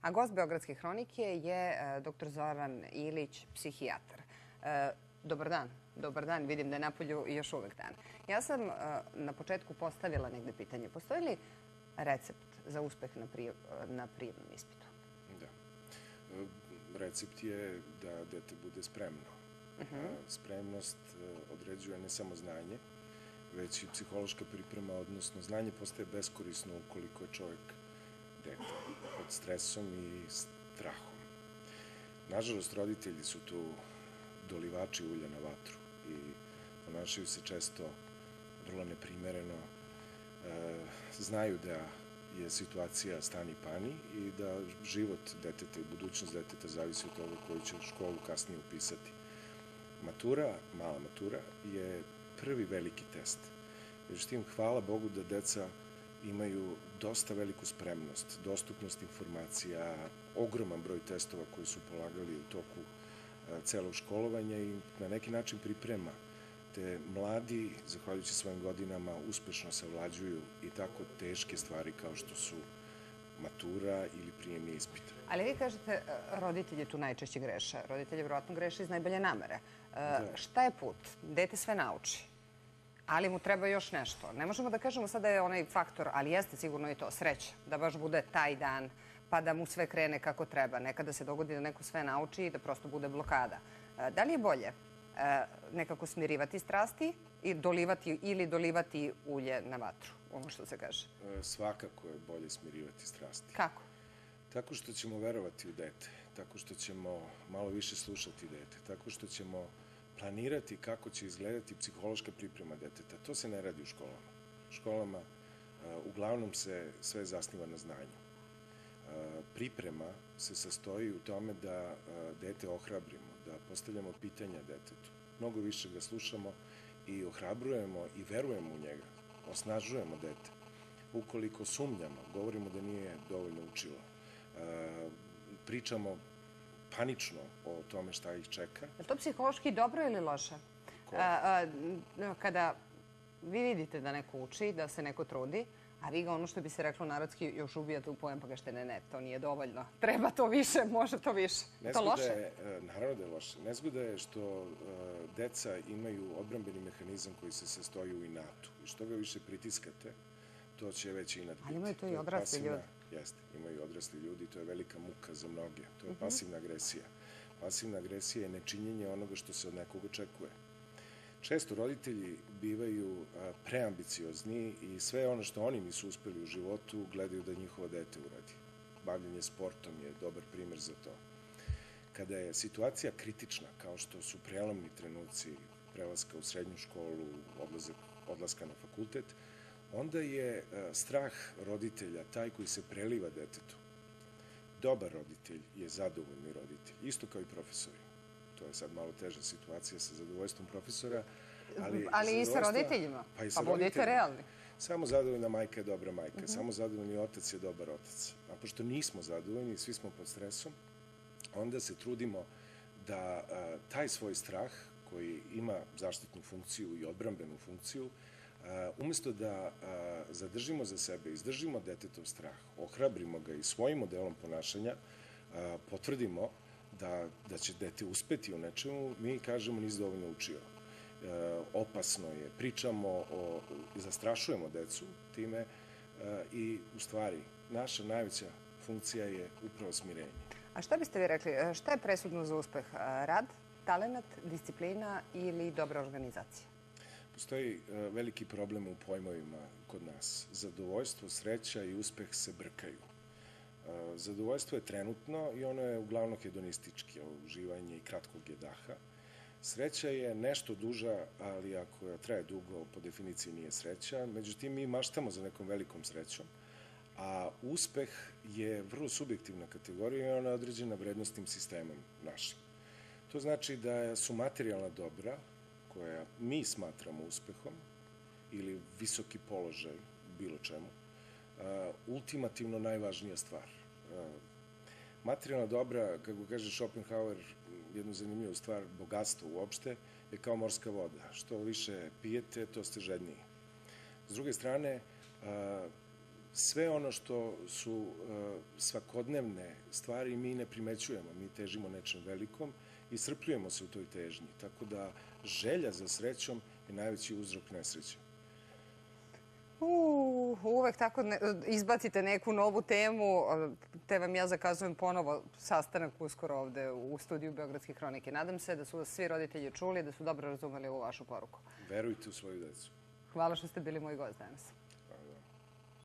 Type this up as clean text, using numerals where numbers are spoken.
A gost Beogradske hronike je dr. Zoran Ilić, psihijatar. Dobar dan. Dobar dan. Vidim da je napolju još uvek dan. Ja sam na početku postavila negde pitanje. Postoji li recept za uspeh na prijemnom ispitu? Da. Recept je da dete bude spremno. Spremnost određuje ne samo znanje, već i psihološka priprema, odnosno znanje postaje beskorisno ukoliko je čovjek dete pod stresom i strahom. Nažalost, roditelji su tu dolivači ulja na vatru i ponašaju se često vrlo neprimereno. Znaju da je situacija stani pani i da život deteta i budućnost deteta zavisi od toga koju će školu kasnije upisati. Matura, mala matura, je prvi veliki test. Međutim, hvala Bogu da deca imaju dosta veliku spremnost, dostupnost informacija, ogroman broj testova koji su polagali u toku celog školovanja i na neki način priprema. Te mladi, zahvaljujući svojim godinama, uspešno savlađuju i tako teške stvari kao što su matura ili prijemni ispit. Ali vi kažete, roditelji tu najčešće greše. Roditelji vjerojatno greše iz najbolje namere. Šta je put? Dete sve nauči, ali mu treba još nešto. Ne možemo da kažemo sada da je onaj faktor, ali jeste sigurno i to, sreća, da baš bude taj dan, pa da mu sve krene kako treba. Nekada se dogodi da neko sve nauči i da prosto bude blokada. Da li je bolje nekako smirivati strasti ili dolivati ulje na vatru, ono što se kaže? Svakako je bolje smirivati strasti. Kako? Tako što ćemo verovati u dete, tako što ćemo malo više slušati dete, tako što ćemo planirati kako će izgledati psihološka priprema deteta. To se ne radi u školama. U školama uglavnom se sve zasniva na znanju. Priprema se sastoji u tome da dete ohrabrimo, da postavljamo pitanja detetu. Mnogo više ga slušamo i ohrabrujemo i verujemo u njega. Osnažujemo dete. Ukoliko sumnjamo, govorimo da nije dovoljno učilo. Pričamo panično o tome šta ih čeka. Je to psihološki dobro ili loše? Kada vi vidite da neko uči, da se neko trudi, a vi ga, ono što bi se reklo narodski, još ubijate u pojem pa kažete ne, to nije dovoljno. Treba to više, može to više. To loše? Naravno da je loše. Nezgoda je što deca imaju odbrambeni mehanizam koji se sastoji u inatu. I što ga više pritiskate, to će već inat biti. Ali imaju to i odrasli ljudi. Jeste, imaju i odrasli ljudi i to je velika muka za mnoge. To je pasivna agresija. Pasivna agresija je nečinjenje onoga što se od nekog očekuje. Često roditelji bivaju preambiciozni i sve ono što oni nisu uspeli u životu gledaju da njihovo dete uradi. Bavljenje sportom je dobar primer za to. Kada je situacija kritična, kao što su prelomni trenuci prelaska u srednju školu, odlaska na fakultet, onda je strah roditelja taj koji se preliva detetu. Dobar roditelj je zadovoljni roditelj, isto kao i profesori. To je sad malo teža situacija sa zadovoljstvom profesora. Ali i sa roditeljima? Pa budite realni. Samo zadovoljna majka je dobra majka, samo zadovoljni otac je dobar otac. A pošto nismo zadovoljni, svi smo pod stresom, onda se trudimo da taj svoj strah, koji ima zaštitnu funkciju i odbrambenu funkciju, umesto da zadržimo za sebe, izdržimo detetov strah, ohrabrimo ga i svojim modelom ponašanja, potvrdimo da će dete uspeti u nečemu, mi kažemo nisi dovoljno učio. Opasno je, pričamo, zastrašujemo decu time i u stvari naša najveća funkcija je upravo smirenje. A šta biste vi rekli, šta je presudno za uspeh? Rad, talenat, disciplina ili dobra organizacija? Postoji veliki problem u pojmovima kod nas. Zadovoljstvo, sreća i uspeh se brkaju. Zadovoljstvo je trenutno i ono je uglavnom hedonistički, uživanje i kratkog je daha. Sreća je nešto duža, ali ako traje dugo, po definiciji nije sreća. Međutim, mi maštamo za nekom velikom srećom, a uspeh je vrlo subjektivna kategorija i ona je određena vrednostnim sistemom našim. To znači da su materijalna dobra, koja mi smatramo uspehom, ili visoki položaj u bilo čemu, ultimativno najvažnija stvar. Materijalna dobra, kako kaže Schopenhauer, jednu zanimljivu stvar, bogatstvo uopšte, je kao morska voda. Što više pijete, to ste žedniji. S druge strane, sve ono što su svakodnevne stvari mi ne primećujemo, mi težimo nečem velikom i iscrpljujemo se u toj težnji. Tako da želja za srećom je najveći uzrok nesreće. Uvek tako izbacite neku novu temu, te vam ja zakazujem ponovo sastanak uskoro ovde u studiju Beogradske hronike. Nadam se da su vas svi roditelji čuli, da su dobro razumeli ovu vašu poruku. Verujte u svoju decu. Hvala što ste bili moj gost danas.